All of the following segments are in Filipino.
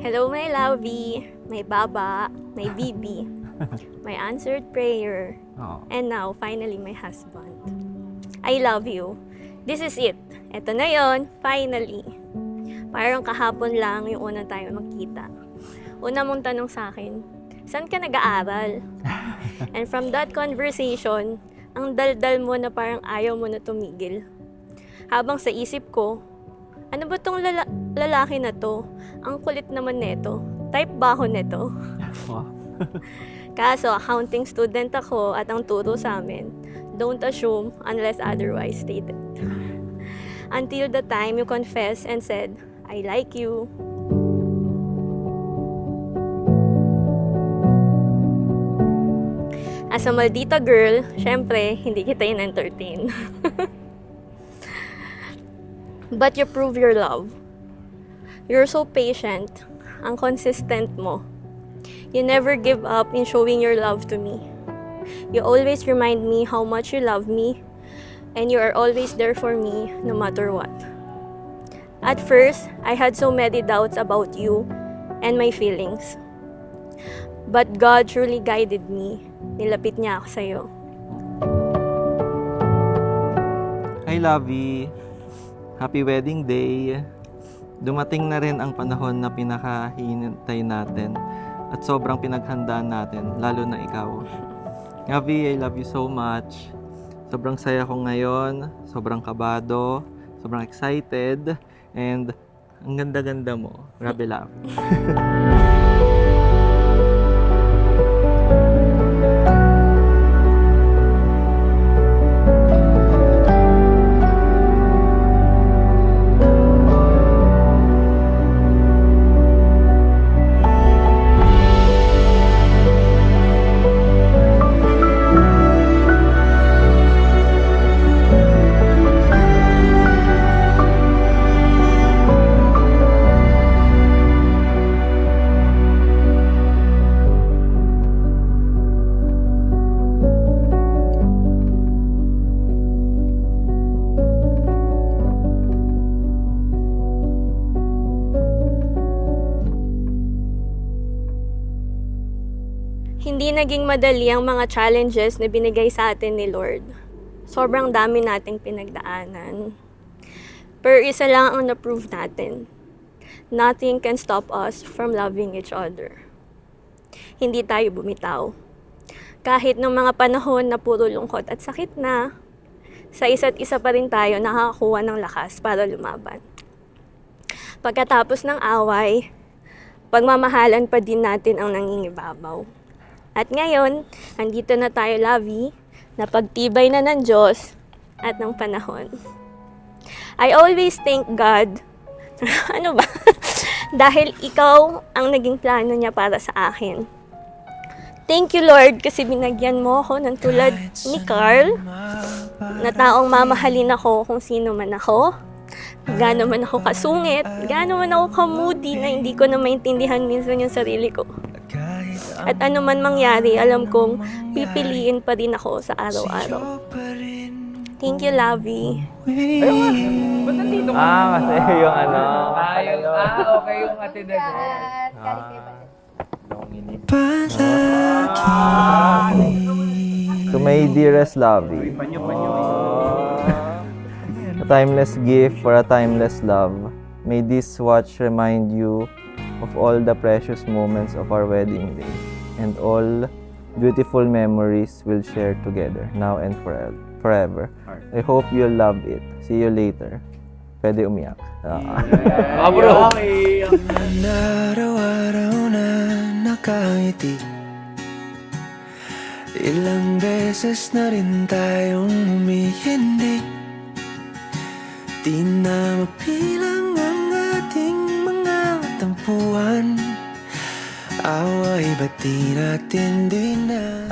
Hello, my lovey, my baba, my bibi, my answered prayer, Oh. and now, finally, my husband. I love you. This is it. Ito na yon, finally. Parang kahapon lang yung unang tayo magkita. Una mong tanong sa akin, saan ka nag-aaral? And from that conversation, ang daldal mo na parang ayaw mo na tumigil. Habang sa isip ko, ano ba tong lalaki na to? Ang kulit naman neto. Type ba ako neto? Wow. Kaso, accounting student ako at ang turo sa amin, don't assume unless otherwise stated. Until the time you confess and said, I like you. As a maldita girl, syempre, hindi kita in-entertain. But you prove your love. You're so patient. Ang consistent mo. You never give up in showing your love to me. You always remind me how much you love me, and you are always there for me no matter what. At first, I had so many doubts about you and my feelings. But God truly guided me. Nilapit niya ako sa'yo. Hi, Lovey. Happy wedding day. Dumating na rin ang panahon na pinakahinintay natin at sobrang pinaghandaan natin, lalo na ikaw. Lovey, I love you so much. Sobrang saya ko ngayon, sobrang kabado, sobrang excited, and ang ganda-ganda mo. Grabe, love. Hindi naging madali ang mga challenges na binigay sa atin ni Lord. Sobrang dami nating pinagdaanan. Pero isa lang ang na-prove natin. Nothing can stop us from loving each other. Hindi tayo bumitaw. Kahit ng mga panahon na puro lungkot at sakit na, sa isa't isa pa rin tayo nakakakuha ng lakas para lumaban. Pagkatapos ng away, pagmamahalan pa din natin ang nangingibabaw. At ngayon, andito na tayo, Lovey, na pagtibay na ng Diyos at ng panahon. I always thank God, ano ba? Dahil ikaw ang naging plano niya para sa akin. Thank you, Lord, kasi binagyan mo ako ng tulad ni Carl, na taong mamahalin ako kung sino man ako, gaano man ako kasungit, gaano man ako ka-moody na hindi ko na maintindihan minsan yung sarili ko. At ano man mangyari, alam kong pipiliin pa din ako sa araw-araw. Thank you, Lovey. Ba't nandito ka? Kasi yung ano. Okay yung atid na To my dearest Lovey. A timeless gift for a timeless love. May this watch remind you of all the precious moments of our wedding day and all beautiful memories we'll share together now and forever. I hope you'll love it. See you later. Pwede umiyak. Bro! Araw-araw na nakangiti. Ilang beses na rin tayong humihindi. Di na mapilang ang ating mga tampuhan. Away ba't di natin din na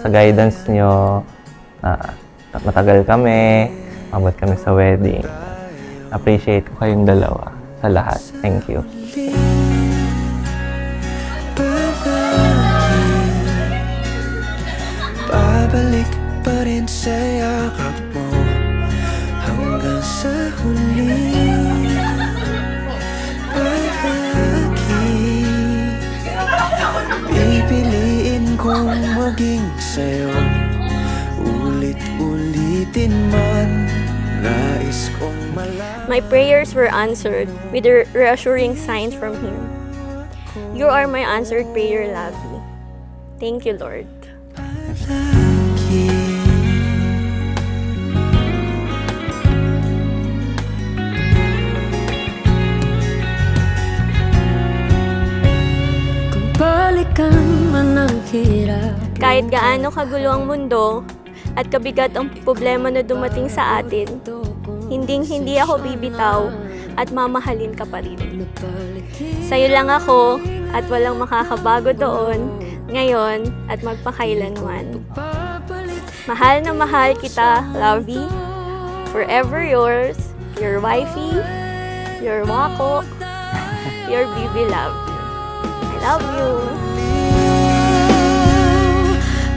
Sa guidance nyo, matagal kami, abot kami sa wedding. Appreciate ko kayong dalawa sa lahat. Thank you. Babalik pa rin sa yakap mo hanggang sa huli. Palagi kong maging sa'yo. Ulit-ulitin man, nais kong malaman. My prayers were answered with reassuring signs from Him. You are my answered prayer, Lavi. Thank you, Lord. Kung balikan man ang hirap, Kahit gaano kagulo ang mundo at kabigat ang problema na dumating sa atin, hindi ako bibitaw at mamahalin ka pa rin. Sa'yo lang ako at walang makakabago doon, ngayon at magpakailanman. Mahal na mahal kita, Lavi. Forever yours, your wifey, your wako, your baby Lavi. I love you.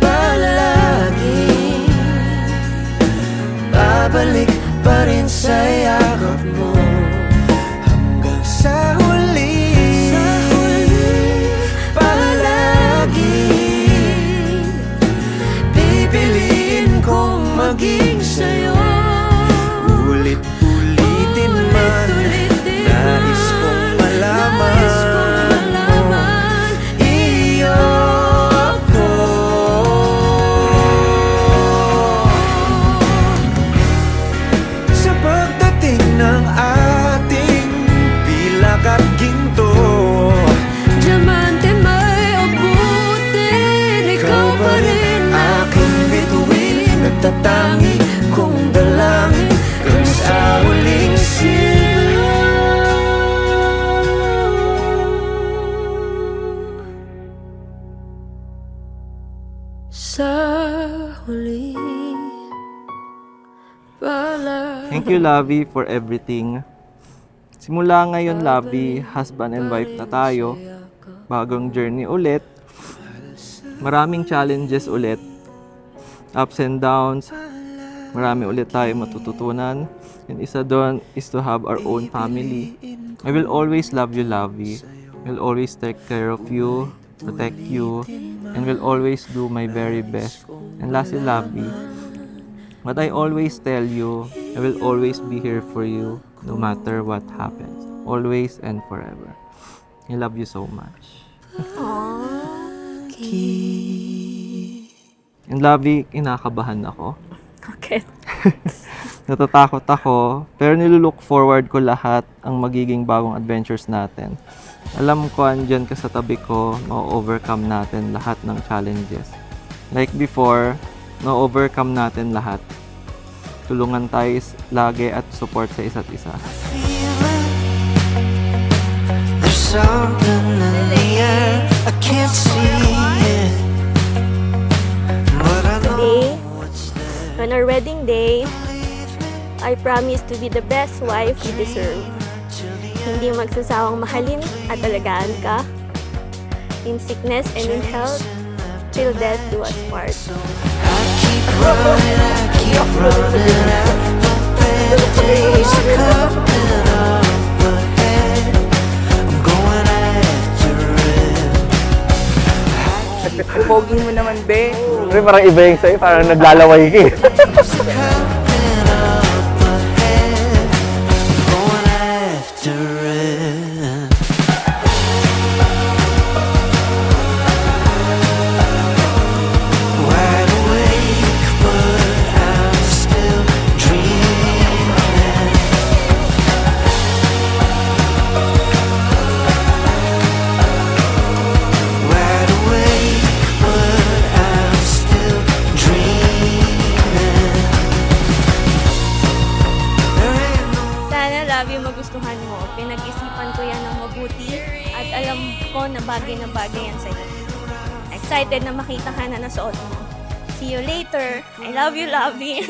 Palagi babalik pa rin sa yakap mo hanggang sa huli. Palagi pipiliin kong maging sa'yo. Ulit-ulitin man, nais kong malaman mo, iyo ako. Sa pagdating ng ating pilak at ginto, diamante may abutin, ikaw pa rin aking bituin, nagtatangi kong dalangin kung sa huling sigaw. sa huli. Palagi. Thank you, Lavi, for everything. Simula ngayon, Lavi, husband and wife na tayo. Bagong journey ulit. Maraming challenges ulit. Ups and downs. Marami ulit tayo matututunan. And isa doon is to have our own family. I will always love you, Lavi. I will always take care of you, protect you, and will always do my very best. And lastly, Lavi, but I always tell you, I will always be here for you, no matter what happens. Always and forever. I love you so much. And Lavi, kinakabahan ako. Okay. Natatakot ako, pero nilulook forward ko lahat ang magiging bagong adventures natin. Alam ko andyan ka sa tabi ko, ma-overcome natin lahat ng challenges. Like before, ma-overcome natin lahat. Tulungan tayo lagi at support sa isa't isa. There's something in the air, I can't see it, but I Today, know it's there. on our wedding day, I promise to be the best wife you deserve. Hindi magsasawang mahalin at alagaan ka, in sickness and in health, till death do us part. I keep running out, no better days are coming up ahead. I'm going after it. Ang pogi mo naman, be. Pero parang iba yung sa'yo, parang naglalaway ka eh. It's coming up ahead. I'm going after it. Wide awake, but I'm still dreaming. Wide awake, but I'm still dreaming. There ain't no Sana, love you, magustuhan mo. Pinag-isipan ko yan ng mabuti at alam ko na bagay yan sa'yo. Excited na makita ka na nasuot mo. See you later. I love you, Lovey.